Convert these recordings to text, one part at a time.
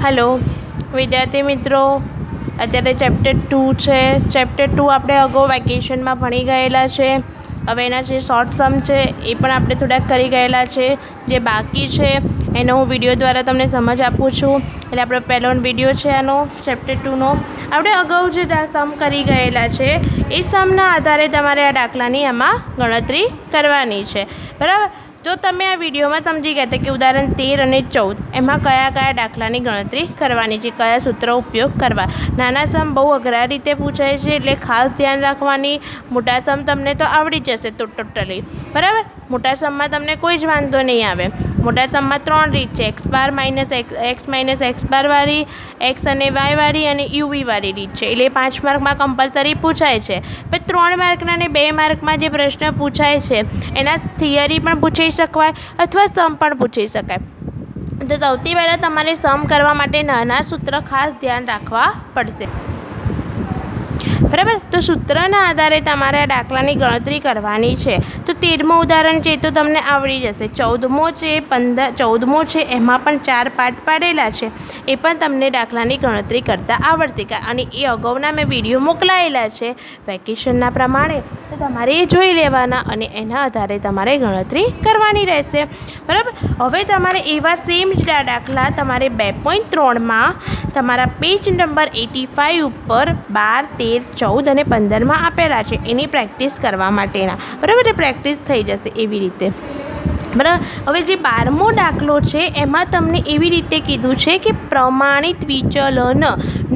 Hello विद्यार्थी मित्रों, અત્યારે ચેપ્ટર 2 છે। ચેપ્ટર 2 આપણે અગાઉ વેકેશનમાં ભણી ગયેલા છે। હવે એના જે શોર્ટ સમ છે એ પણ આપણે થોડાક કરી ગયેલા છે। જે બાકી છે એનો હું વિડીયો દ્વારા તમને સમજ આપું છું। એટલે આપણો પહેલો વિડીયો છે આનો ચેપ્ટર 2નો। આપણે અગાઉ જે સમ કરી ગયેલા છે એ સમના આધારે તમારે આ દાખલાની આમાં ગણતરી કરવાની છે, બરાબર। તો તમે આ વિડીયોમાં સમજી ગયા હતા કે ઉદાહરણ 13 અને 14 એમાં કયા કયા દાખલાની ગણતરી કરવાની છે, કયા સૂત્ર ઉપયોગ કરવા। નાના સમ બહુ અઘરા રીતે પૂછાય છે, એટલે ખાસ ધ્યાન રાખવાની। મોટા સમ તમને તો આવડી જશે તો ટોટલી, બરાબર। મોટા સમમાં તમને કોઈ જ વાંધો નહીં આવે। મોટા સમમાં 3 રીત છે, x બાર માઇનસ x બાર વાળી, x અને y વાળી અને uv વાળી રીત છે। એટલે 5 માર્કમાં કમ્પલસરી પૂછાય છે। પણ 3 માર્કના અને 2 માર્કમાં જે પ્રશ્ન પૂછાય છે એના થિયરી પણ પૂછી શકાય અથવા સમ પણ પૂછી શકાય। તો સૌથી પહેલાં તમારે સમ કરવા માટે નાના સૂત્ર ખાસ ધ્યાન રાખવા પડશે, બરાબર। તો સૂત્રના આધારે તમારે આ દાખલાની ગણતરી કરવાની છે। તો 13મું ઉદાહરણ છે તો તમને આવડી જશે। 14મો છે એમાં પણ 4 પાર્ટ પાડેલા છે, એ પણ તમને દાખલાની ગણતરી કરતાં આવડશે અને એ અગાઉના મેં વિડીયો મોકલાયેલા છે વેકેશનના પ્રમાણે। તો તમારે એ જોઈ લેવાના અને એના આધારે તમારે ગણતરી કરવાની રહેશે, બરાબર। હવે તમારે એવા સેમ જ દાખલા તમારે 2.3માં તમારા પેજ નંબર 85 ઉપર 12, 13, 14 અને 15માં આપેલા છે, એની પ્રેક્ટિસ કરવા માટેના, બરાબર। એ પ્રેક્ટિસ થઈ જશે એવી રીતે, બરાબર। હવે જે 12મો દાખલો છે એમાં તમને એવી રીતે કીધું છે કે પ્રમાણિત વિચલન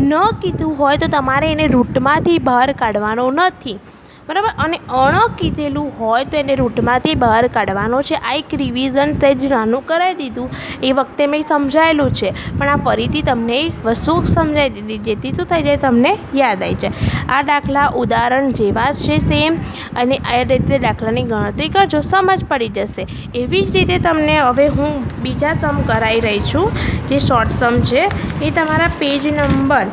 ન કીધું હોય તો તમારે એને રૂટમાંથી બહાર કાઢવાનો નથી, બરાબર। અને અણ કીધેલું હોય તો એને રૂટમાંથી બહાર કાઢવાનો છે। આ એક રિવિઝન સહેજ નાનું કરાવી દીધું, એ વખતે મેં સમજાયેલું છે, પણ આ ફરીથી તમને વસ્તુ સમજાવી દીધી જેથી શું થઈ જાય, તમને યાદ આવી જાય। આ દાખલા ઉદાહરણ જેવા જ છે સેમ, અને આ રીતે દાખલાની ગણતરી કરજો, સમજ પડી જશે। એવી જ રીતે તમને હવે હું બીજા સમ કરાવી રહી છું, જે શોર્ટ સમ છે એ તમારા પેજ નંબર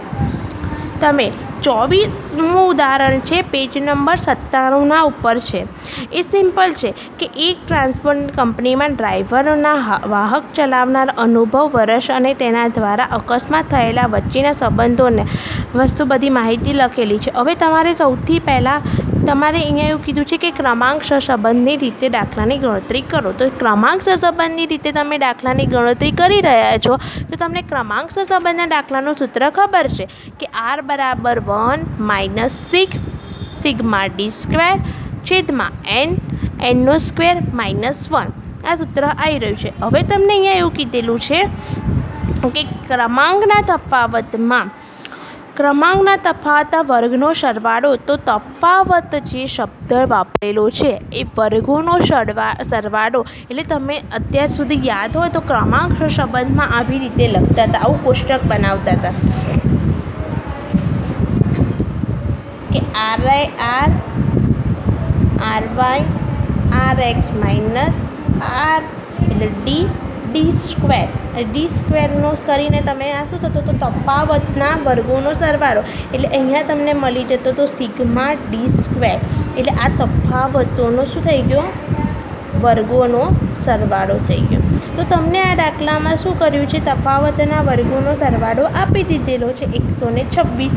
24મું ઉદાહરણ છે, પેજ નંબર 97ના ઉપર છે। એ સિમ્પલ છે કે એક ટ્રાન્સપોર્ટ કંપનીમાં ડ્રાઈવરોના વાહક ચલાવનાર અનુભવ, વર્ષ અને તેના દ્વારા અકસ્માત થયેલા વચ્ચેના સંબંધોને વસ્તુ બધી માહિતી લખેલી છે। હવે તમારે સૌથી પહેલાં તમારે અહીંયા એવું કીધું છે કે ક્રમાંક સહસંબંધની રીતે દાખલાની ગણતરી કરો। તો ક્રમાંક સહસંબંધની રીતે તમે દાખલાની ગણતરી કરી રહ્યા છો તો તમને ક્રમાંક સહસંબંધના દાખલાનું સૂત્ર ખબર છે કે r બરાબર 1 - 6 સિગ્મા d સ્ક્વેર છેદમાં n નો સ્ક્વેર -1, આ સૂત્ર આવી રહ્યું છે। હવે તમને અહીંયા એવું કીધેલું છે કે ક્રમાંકના તફાવતના વર્ગનો સરવાળો। તો તફાવત જે શબ્દ વાપરેલો છે એ વર્ગોનો સરવાળો, એટલે તમે અત્યાર સુધી યાદ હોય તો ક્રમાંક સહસંબંધમાં આવી રીતે લખતા હતા, આવું કોષ્ટક બનાવતા હતા કે ri r ry rx minus r એટલે d સ્ક્વેર, ડી સ્ક્વેરનો કરીને તમે આ શું થતો તો તફાવતના વર્ગોનો સરવાળો, એટલે અહીંયા તમને મળી જતો તો સિગ્મા ડી સ્ક્વેર, એટલે આ તફાવતોનો શું થઈ ગયો, વર્ગોનો સરવાળો થઈ ગયો। તો તમને આ દાખલામાં શું કર્યું છે, તફાવતના વર્ગોનો સરવાળો આપી દીધેલો છે 126,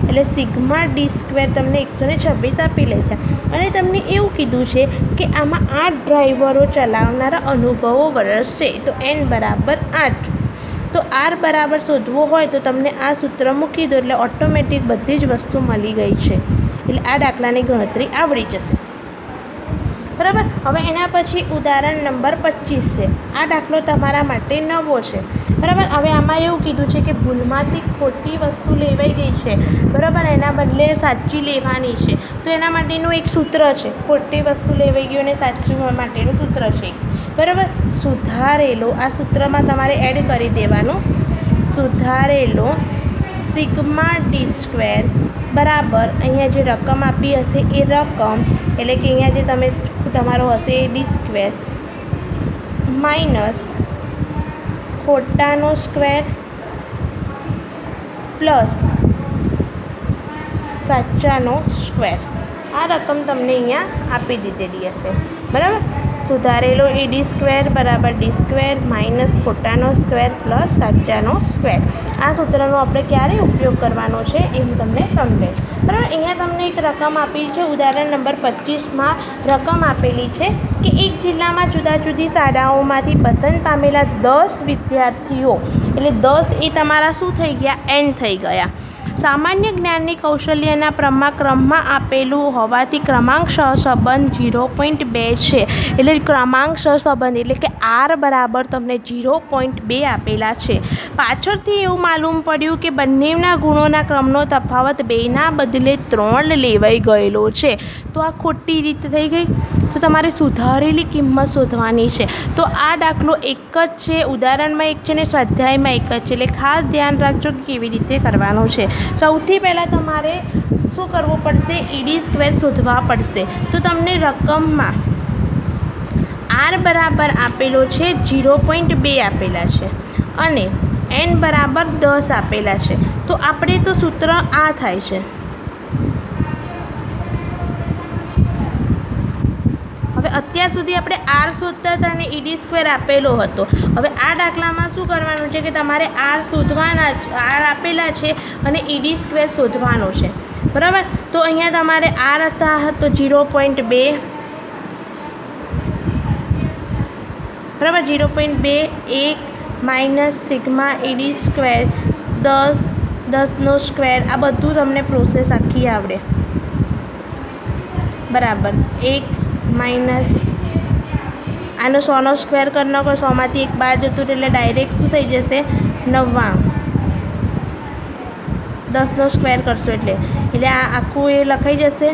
એટલે સિગ્મા ડી સ્ક્વેર તમને 126 આપી લે છે। અને તમને એવું કીધું છે કે આમાં 8 ડ્રાઈવરો ચલાવનારા અનુભવો વર્ષ છે, તો n બરાબર 8। તો r બરાબર શોધવો હોય તો તમને આ સૂત્ર મૂકી દો એટલે ઓટોમેટિક બધી જ વસ્તુ મળી ગઈ છે, એટલે આ દાખલાની ગણતરી આવડી જશે, બરાબર। હવે એના પછી ઉદાહરણ નંબર 25 છે। આ દાખલો તમારા માટે નવો છે, બરાબર। હવે આમાં એવું કીધું છે કે ભૂલમાંથી ખોટી વસ્તુ લેવાઈ ગઈ છે, બરાબર, એના બદલે સાચી લેવાની છે। તો એના માટેનું એક સૂત્ર છે, ખોટી વસ્તુ લેવાઈ ગયું અને સાચું માટેનું સૂત્ર છે, બરાબર। સુધારેલો, આ સૂત્રમાં તમારે એડ કરી દેવાનું, સુધારેલો સિગ્મા ડી સ્ક્વેર બરાબર અહીંયા જે રકમ આપી હશે એ રકમ, એટલે કે અહીંયા જે તમારો હશે એ ડી સ્ક્વેર માઇનસ ખોટાનો સ્ક્વેર પ્લસ સાચાનો સ્ક્વેર, આ રકમ તમને અહીંયા આપી દીધેલી હશે, બરાબર। સુધારેલો ઈડી સ્ક્વેર બરાબર ડી સ્ક્વેર માઇનસ ખોટાનો સ્ક્વેર પ્લસ સાચાનો સ્ક્વેર. આ સૂત્રનો આપણે ક્યારે ઉપયોગ કરવાનો છે એ હું તમને સમજાવીશ. બરાબર, અહીંયા તમને એક રકમ આપી છે. ઉદાહરણ નંબર 25માં રકમ આપેલી છે કે એક જિલ્લામાં જુદા જુદી શાળાઓમાંથી પસંદ પામેલા 10 વિદ્યાર્થીઓ, એટલે 10 એ તમારા શું થઈ ગયા? n થઈ ગયા. સામાન્ય જ્ઞાનની કૌશલ્યના ક્રમમાં આપેલું હોવાથી ક્રમાંક સહસંબંધ 0.2 છે. એટલે ક્રમાંક સહસંબંધ એટલે કે r બરાબર તમને 0.2 આપેલા છે. પાછળથી એવું માલુમ પડ્યું કે બંનેના ગુણોના ક્રમનો તફાવત 2ના બદલે 3 લેવાઈ ગયેલો છે. તો આ ખોટી રીત થઈ ગઈ. તો તમારે સુધારેલી કિંમત શોધવાની છે. તો આ દાખલો એક જ છે, ઉદાહરણમાં એક છે ને સ્વાધ્યાયમાં એક જ છે. એટલે ખાસ ધ્યાન રાખજો કે કેવી રીતે કરવાનું છે. સૌથી પહેલાં તમારે શું કરવું પડશે? ઈડી સ્ક્વેર શોધવા પડશે. તો તમને રકમમાં r બરાબર આપેલો છે 0.2 આપેલા છે અને n બરાબર 10 આપેલા છે. તો આપણે તો સૂત્ર આ થાય છે. હવે અત્યાર સુધી આપણે r શોધતા હતા અને ઈડી સ્ક્વેર આપેલો હતો. હવે આ દાખલામાં શું કરવાનું છે કે તમારે r શોધવાના, r આપેલા છે અને ઈડી સ્ક્વેર શોધવાનો છે. બરાબર, તો અહીંયા તમારે r હતા તો 0.2 બરાબર, 0.2 1 માઇનસ સિગ્મા ઈડી સ્ક્વેર 10 10નો સ્ક્વેર. આ બધું તમને પ્રોસેસ આખી આવડે. બરાબર, 1 માઇનસ આનો 100નો સ્ક્વેર કરી નાખો. 100માંથી 1 બહાર જતું એટલે ડાયરેક્ટ શું થઈ જશે? 99. 10નો સ્ક્વેર કરશો એટલે આ આખું એ લખાઈ જશે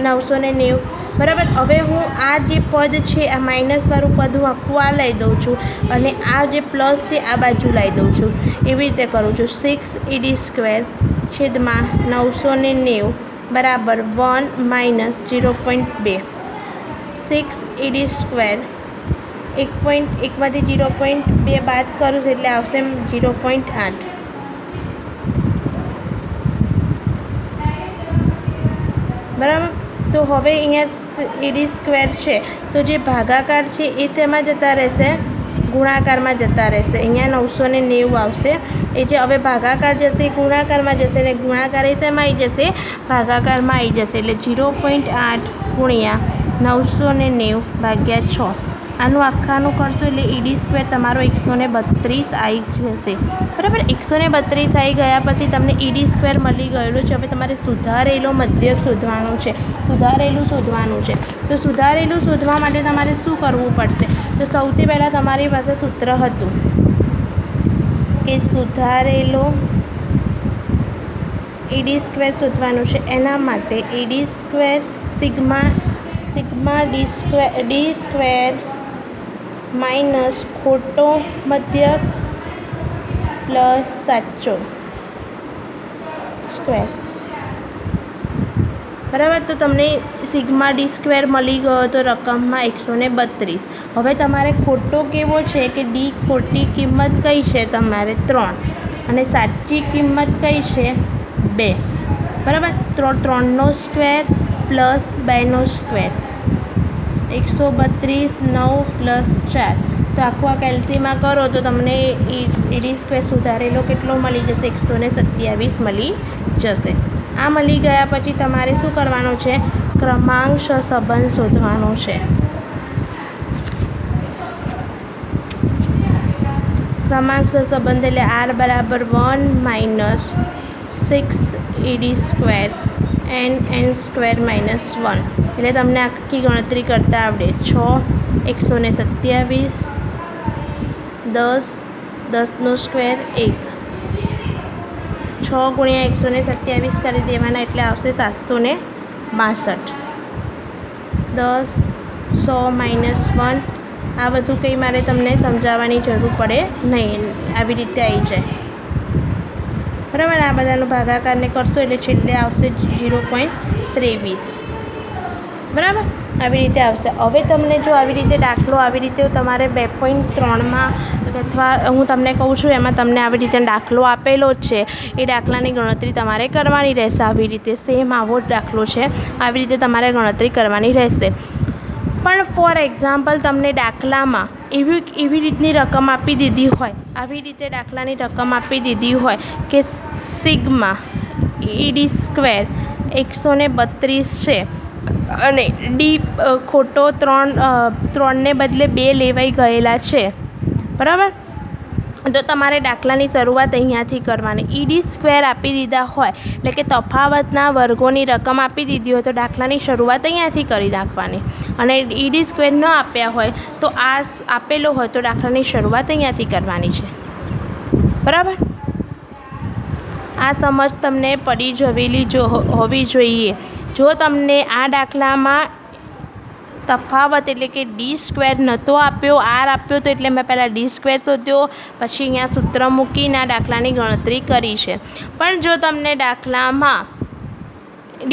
990. બરાબર, હવે હું આ જે પદ છે, આ માઇનસવાળું પદ હું આખું આ લઈ દઉં છું અને આ જે પ્લસ છે આ બાજુ લઈ દઉં છું. એવી રીતે કરું છું. 6 ઈડી સ્ક્વેર છેદમાં 990 બરાબર 1 માઇનસ 0.2. 6 ઈડી સ્ક્વેર 1.1માંથી 0.2 બાદ કરું છું એટલે આવશે 0.8. બરાબર, તો હવે અહીંયા ઈડી સ્ક્વેર છે તો જે ભાગાકાર છે એ તેમાં જતા રહેશે, ગુણાકારમાં જતા રહેશે. અહીંયા 990 આવશે. એ જે હવે ભાગાકાર જશે એ ગુણાકારમાં જશે અને ગુણાકાર એ શેમાં આવી જશે? ભાગાકારમાં આવી જશે. એટલે 0.8 ગુણ્યા 990 ભાગ્યા 6. આનું આખાનું કરશો એટલે ઈડી સ્ક્વેર તમારો 132 આવી જશે. બરાબર, 132 આવી ગયા પછી તમને ઈડી સ્ક્વેર મળી ગયેલું છે. હવે તમારે સુધારેલો મધ્યક શોધવાનું છે. સુધારેલું શોધવાનું છે. તો સુધારેલું શોધવા માટે તમારે શું કરવું પડશે? તો સૌથી પહેલાં તમારી પાસે સૂત્ર હતું કે સુધારેલો ઈડી સ્ક્વેર શોધવાનું છે. એના માટે E D square sigma D square minus ખોટો મધ્યક પ્લસ સાચો સ્ક્વેર. બરાબર, તો તમને સિગ્મા ડી સ્ક્વેર મળી ગયો તો રકમમાં 132. હવે તમારે ખોટો કેવો છે કે ડી ખોટી કિંમત કઈ છે? તમારે 3 અને સાચી કિંમત કઈ છે? 2. બરાબર, 3નો સ્ક્વેર પ્લસ 2નો સ્ક્વેર 132 9 પ્લસ 4. તો આખું આ કેલ્સીમાં કરો તો તમને ઈડી સ્ક્વેર સુધારેલો કેટલો મળી જશે? 127 મળી જશે. આ મળી ગયા પછી તમારે શું કરવાનું છે? ક્રમાંક સહસંબંધ શોધવાનો છે. ક્રમાંક સહસંબંધ એટલે r બરાબર 1 minus 6 E D square n square minus 1. એટલે તમને આખી ગણતરી કરતાં આવડે. 6 127 10 10નો સ્ક્વેર 1. 6 ગુણ્યા 127 કરી દેવાના એટલે આવશે 762. 10 100 માઇનસ 1. આ બધું કંઈ મારે તમને સમજાવવાની જરૂર પડે નહીં, આવી રીતે આવી જાય. બરાબર, આ બધાનો ભાગાકારને કરશો એટલે છેલ્લે આવશે 0.23. બરાબર, આવી રીતે આવશે। હવે તમને જો આવી રીતે દાખલો આવી રીતે તમારે 2.3માં અથવા હું તમને કહું છું એમાં તમને આવી રીતે દાખલો આપેલો જ છે, એ દાખલાની ગણતરી તમારે કરવાની રહેશે। આવી રીતે સેમ આવો જ દાખલો છે, આવી રીતે તમારે ગણતરી કરવાની રહેશે। પણ ફોર એક્ઝામ્પલ તમને દાખલામાં એવી રીતની રકમ આપી દીધી હોય, આવી રીતે દાખલાની રકમ આપી દીધી હોય કે સિગ્મા ED² 132 છે અને ડી ખોટો 3ને બદલે 2 લેવાઈ ગયેલા છે, બરાબર? તો તમારે દાખલાની શરૂઆત અહીંયાથી કરવાની। ED² આપી દીધા હોય એટલે કે તફાવતના વર્ગોની રકમ આપી દીધી હોય તો દાખલાની શરૂઆત અહીંયાથી કરી નાખવાની, અને ED² ન આપ્યા હોય તો આ આપેલો હોય તો દાખલાની શરૂઆત અહીંયાથી કરવાની છે, બરાબર? આ સમજ તમને પડી જવેલી હોવી જોઈએ। જો તમને આ દાખલામાં તફાવત એટલે કે D² નહોતો આપ્યો, R આપ્યો તો એટલે મેં પહેલાં D² શોધ્યો, પછી અહીંયા સૂત્ર મૂકીને આ દાખલાની ગણતરી કરી છે। પણ જો તમને દાખલામાં D²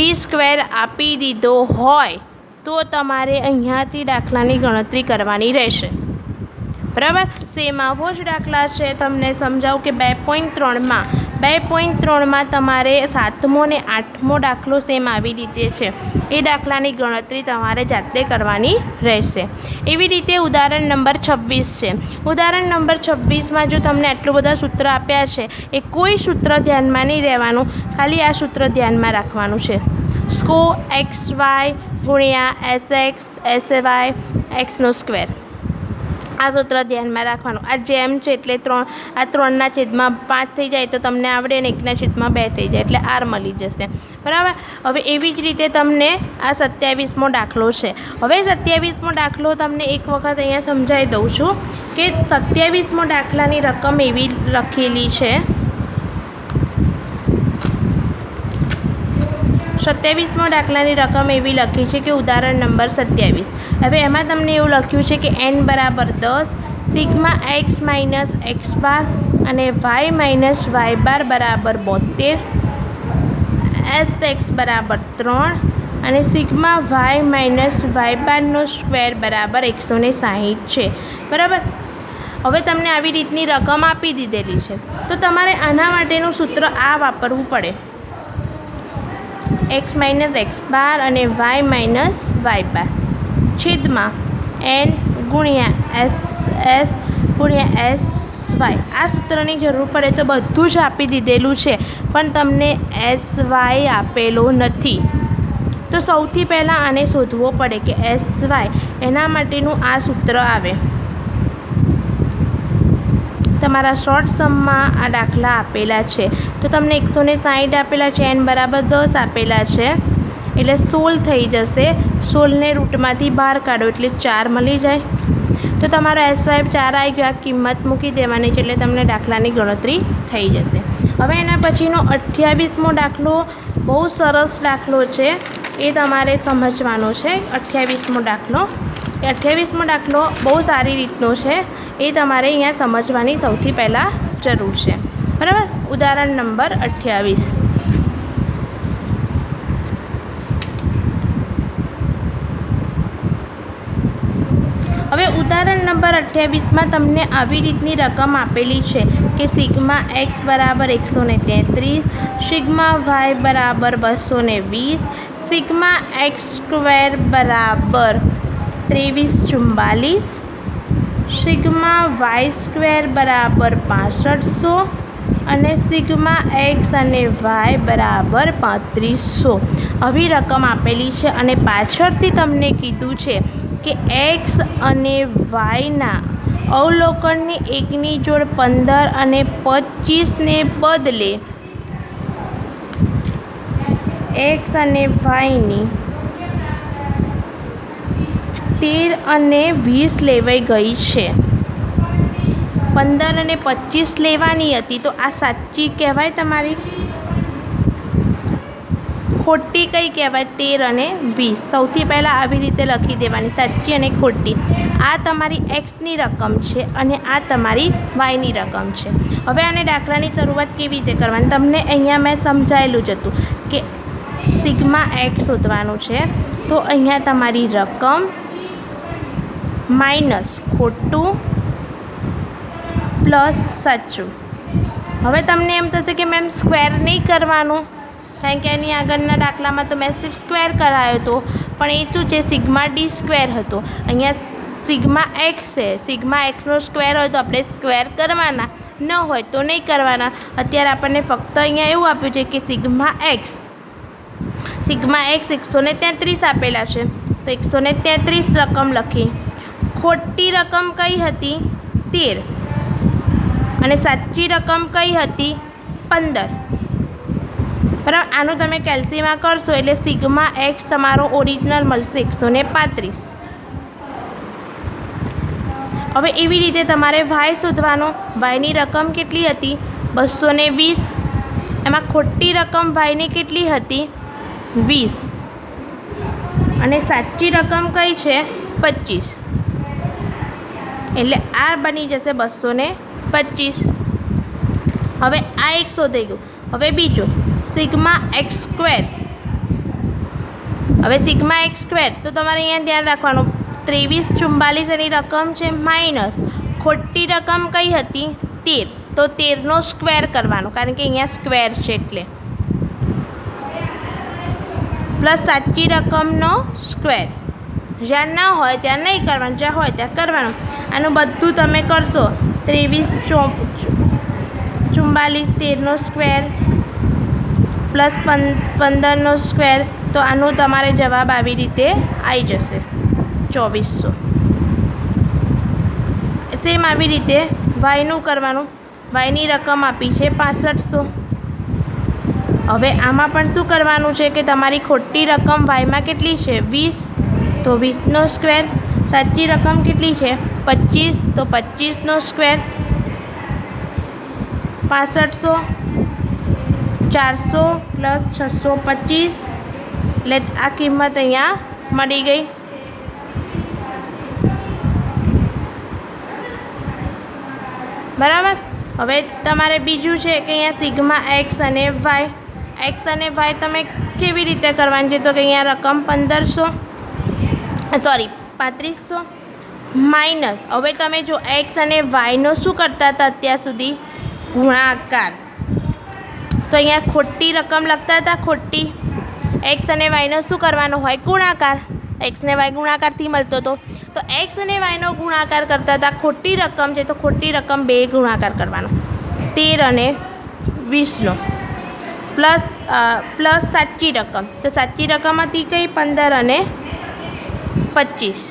આપી દીધો હોય તો તમારે અહીંયાથી દાખલાની ગણતરી કરવાની રહેશે, બરાબર? સેમ આવો જ દાખલા છે, તમને સમજાવું કે 2.3માં તમારે 7મો અને 8મો દાખલો સેમ આવી રીતે છે, એ દાખલાની ગણતરી તમારે જાતે કરવાની રહેશે। એવી રીતે ઉદાહરણ નંબર 26 છે। ઉદાહરણ નંબર 26માં જો તમને આટલું બધા સૂત્ર આપ્યા છે, એ કોઈ સૂત્ર ધ્યાનમાં નહીં રહેવાનું, ખાલી આ સૂત્ર ધ્યાનમાં રાખવાનું છે। સ્કો XY ગુણ્યા SX SY x², આ સૂત્ર ધ્યાનમાં રાખવાનું। આ જેમ છે એટલે 3/5 થઈ જાય તો તમને આવડે, અને 1/2 થઈ જાય એટલે R મળી જશે, બરાબર? હવે એવી જ રીતે તમને આ 27મો દાખલો છે। હવે 27મો દાખલો તમને એક વખત અહીંયા સમજાવી દઉં છું કે 27મો દાખલાની રકમ એવી લખેલી છે, 27મો દાખલાની રકમ એવી લખી છે કે ઉદાહરણ નંબર 27। હવે એમાં તમને એવું લખ્યું છે કે n બરાબર 10, સિગ્મા x માઇનસ x બાર અને y માઇનસ y બાર બરાબર 72, sx બરાબર 3 અને સિગ્મા y માઇનસ y બારનો સ્ક્વેર બરાબર 160 છે, બરાબર? હવે તમને આવી રીતની રકમ આપી દીધેલી છે તો તમારે આના માટેનું સૂત્ર આ વાપરવું પડે, x માઇનસ x બાર અને y માઇનસ y બાર છેદમાં n ગુણ્યા SS ગુણ્યા SY। આ સૂત્રની જરૂર પડે તો બધું જ આપી દીધેલું છે, પણ તમને SY આપેલો નથી, તો સૌથી પહેલાં આને શોધવો પડે કે SY, એના માટેનું આ સૂત્ર આવે। તમારા શોર્ટ સમમાં આ દાખલા આપેલા છે, તો તમને 160 આપેલા છે, n બરાબર 10 આપેલા છે એટલે 16 થઈ જશે। 16ને રૂટમાંથી બહાર કાઢો એટલે 4 મળી જાય, તો તમારો SY 4 આવી ગયો। આ કિંમત મૂકી દેવાની છે એટલે તમને દાખલાની ગણતરી થઈ જશે। હવે એના પછીનો 28મો દાખલો બહુ સરસ દાખલો છે, એ તમારે સમજવાનો છે। 28મો દાખલો બહુ સારી રીતનો છે, એ તમારે અહીંયા સમજવાની સૌથી પહેલાં જરૂર છે, બરાબર? ઉદાહરણ નંબર 28। હવે ઉદાહરણ નંબર 28માં તમને આવી રીતની રકમ આપેલી છે કે સિગ્મા x બરાબર 133, સિગ્મા y બરાબર 220, સિગ્મા x² બરાબર 2344, સિગ્મા y² બરાબર 6500 અને સિગ્મા x અને y બરાબર 3500 આવી રકમ આપેલી છે, અને પાછળથી તમને કીધું છે કે x અને yના અવલોકનની એકની જોડ 15 અને 25ને બદલે x અને yની 13 અને 20 લેવાઈ ગઈ છે। 15 અને 25 લેવાની હતી તો આ સાચી કહેવાય તમારી, ખોટી કઈ કહેવાય? 13 અને 20। સૌથી પહેલાં આવી રીતે લખી દેવાની, સાચી અને ખોટી। આ તમારી એક્સની રકમ છે અને આ તમારી વાયની રકમ છે। હવે આને દાખલાની શરૂઆત કેવી રીતે કરવાની તમને અહીંયા મેં સમજાયેલું જ હતું કે સિગ્મા x શોધવાનું છે, તો અહીંયા તમારી રકમ માઇનસ ખોટું પ્લસ સાચું. હવે તમને એમ થશે કે મેમ સ્ક્વેર નહીં કરવાનું, કારણ કે એની આગળના દાખલામાં તો મેં સિર્ફ સ્ક્વેર કરાયો હતો, પણ એ શું છે સિગ્મા ડી સ્ક્વેર હતો. અહીંયા સિગ્મા એક્સ છે, સિગ્મા એક્સનો સ્ક્વેર હોય તો આપણે સ્ક્વેર કરવાના, ન હોય તો નહીં કરવાના. અત્યારે આપણને ફક્ત અહીંયા એવું આપ્યું છે કે સિગ્મા એક્સ 133 આપેલા છે, તો 133 રકમ લખી. ખોટી રકમ કઈ હતી? 13 અને સાચી રકમ કઈ હતી? 15. બરાબર. આનું તમે કેલ્સીમાં કરશો એટલે સિગ્મા એક્સ તમારો ઓરિજિનલ મળશે 135. હવે એવી રીતે તમારે વાય શોધવાનો. વાયની રકમ કેટલી હતી? 220. એમાં ખોટી રકમ વાયની કેટલી હતી? 20 અને સાચી રકમ કઈ છે? 25. એટલે આ બની જશે 225. હવે આ એક શોધાઈ ગયું. હવે બીજું સિગ્મા એક્સ સ્ક્વેર. હવે સિગ્મા એક્સ સ્ક્વેર તો તમારે અહીંયા ધ્યાન રાખવાનું 2344 એની રકમ છે માઇનસ ખોટી રકમ કઈ હતી? 13. તો 13નો સ્ક્વેર કરવાનો, કારણ કે અહીંયા સ્ક્વેર છે એટલે, પ્લસ સાચી રકમનો સ્ક્વેર. જ્યાં ના હોય ત્યાં નહીં કરવાનું, જ્યાં હોય ત્યાં કરવાનું. આનું બધું તમે કરશો 2344 13નો સ્ક્વેર પ્લસ 15નો સ્ક્વેર, તો આનું તમારે જવાબ આવી રીતે આવી જશે 2400. સેમ આવી રીતે વાયનું કરવાનું. વાયની રકમ આપી છે 6500. હવે આમાં પણ શું કરવાનું છે કે તમારી ખોટી રકમ વાયમાં કેટલી છે? 20, તો 20નો સ્ક્વેર. સાચી રકમ કેટલી છે? 25, તો 25નો સ્ક્વેર. 6500 400 પ્લસ 625, એટલે આ કિંમત અહીંયા મળી ગઈ. બરાબર. હવે તમારે બીજું છે કે અહીંયા સિગ્મા એક્સ અને વાય. એક્સ અને વાય તમે કેવી રીતે કરવાની છે? તો કે અહીંયા રકમ 3500 માઇનસ. હવે તમે જો એક્સ અને વાયનો શું કરતા હતા અત્યાર સુધી? ગુણાકાર. તો અહીંયા ખોટી રકમ લખતા હતા, ખોટી. એક્સ અને વાયનો શું કરવાનો હોય? ગુણાકાર. એક્સ ને વાય ગુણાકારથી મળતો હતો, તો એક્સ અને વાયનો ગુણાકાર કરતા હતા. ખોટી રકમ છે તો ખોટી રકમ 2 ગુણાકાર કરવાનો, 13 અને 20નો પ્લસ સાચી રકમ. તો સાચી રકમ હતી કઈ? 15 અને 25.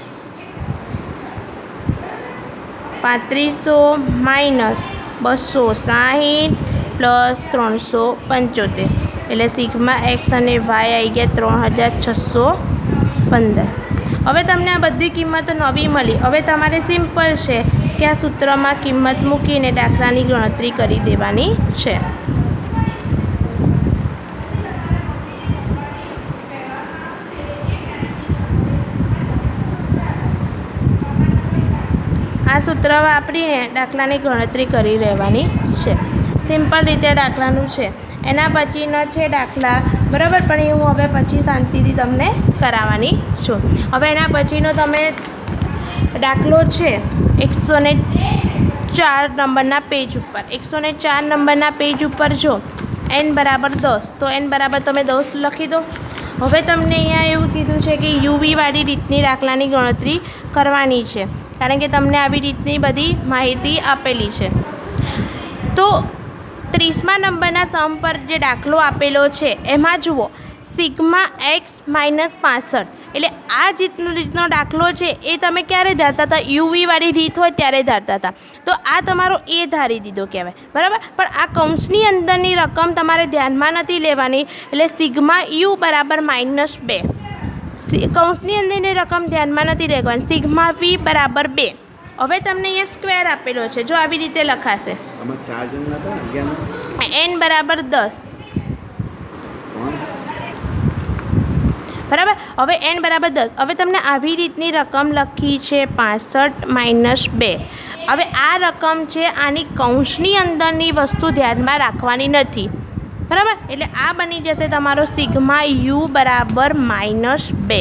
3500 માઇનસ 260 પ્લસ 375, એટલે સિગ્મા એક્સ અને વાય આવી ગયા 3615. હવે તમને આ બધી કિંમતો નવી મળી. હવે તમારે સિમ્પલ છે કે આ સૂત્રમાં કિંમત મૂકીને દાખલાની ગણતરી કરી દેવાની છે. આ સૂત્ર વાપરીને દાખલાની ગણતરી કરી રહેવાની છે. સિમ્પલ રીતે દાખલાનું છે. એના પછીનો છે દાખલા, બરાબર, પણ એ હું હવે પછી શાંતિથી તમને કરાવવાની છું. હવે એના પછીનો તમે દાખલો છે 104 નંબરના પેજ ઉપર. 104 નંબરના પેજ ઉપર જો n બરાબર 10, તો n બરાબર તમે 10 લખી દો. હવે તમને અહીંયા એવું કીધું છે કે યુવીવાળી રીતની દાખલાની ગણતરી કરવાની છે, કારણ કે તમને આવી રીતની બધી માહિતી આપેલી છે. તો 30મા નંબરના સમ પર જે દાખલો આપેલો છે એમાં જુઓ સિગ્મા એક્સ માઇનસ 65, એટલે આ રીતનો દાખલો છે એ તમે ક્યારે ધારતા હતા? યુવીવાળી રીત હોય ત્યારે ધારતા હતા. તો આ તમારો એ ધારી દીધો કહેવાય, બરાબર. પણ આ કૌંસની અંદરની રકમ તમારે ધ્યાનમાં નથી લેવાની, એટલે સિગ્મા યુ બરાબર -2. કૌંસની અંદરની રકમ ધ્યાનમાં નથી લેવાની. સિગ્મા વી બરાબર 2. હવે તમને અહીંયા સ્ક્વેર આપેલો છે, જો આવી રીતે લખાશે. n બરાબર 10, બરાબર. હવે n બરાબર 10. હવે તમને આવી રીતની રકમ લખી છે 65 - 2. હવે આ રકમ છે, આની કૌંસની અંદરની વસ્તુ ધ્યાનમાં રાખવાની નથી, બરાબર. એટલે આ બની જશે તમારો સિગ્મા યુ બરાબર -2.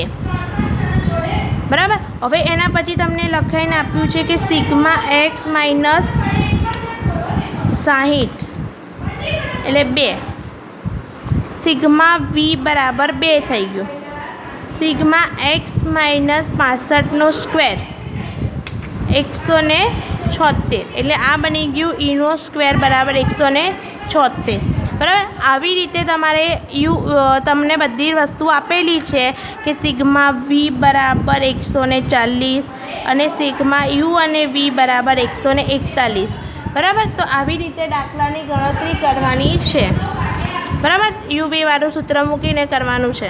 બરાબર. હવે એના પછી તમને લખાઈને આપ્યું છે કે સિગ્મા એક્સ માઇનસ 60 એટલે 2. સિગ્મા વી બરાબર 2 થઈ ગયું. સિગ્મા એક્સ માઇનસ 65નો સ્ક્વેર 176 એટલે આ બની ગયું ઈનો સ્ક્વેર બરાબર 176. બરાબર. આવી રીતે તમારે તમને બધી વસ્તુ આપેલી છે કે સિગ્મા વી બરાબર 140 અને સિગ્મા યુ અને વી બરાબર 141. બરાબર. તો આવી રીતે દાખલાની ગણતરી કરવાની છે. બરાબર. યુ વી વાળું સૂત્ર મૂકીને કરવાનું છે.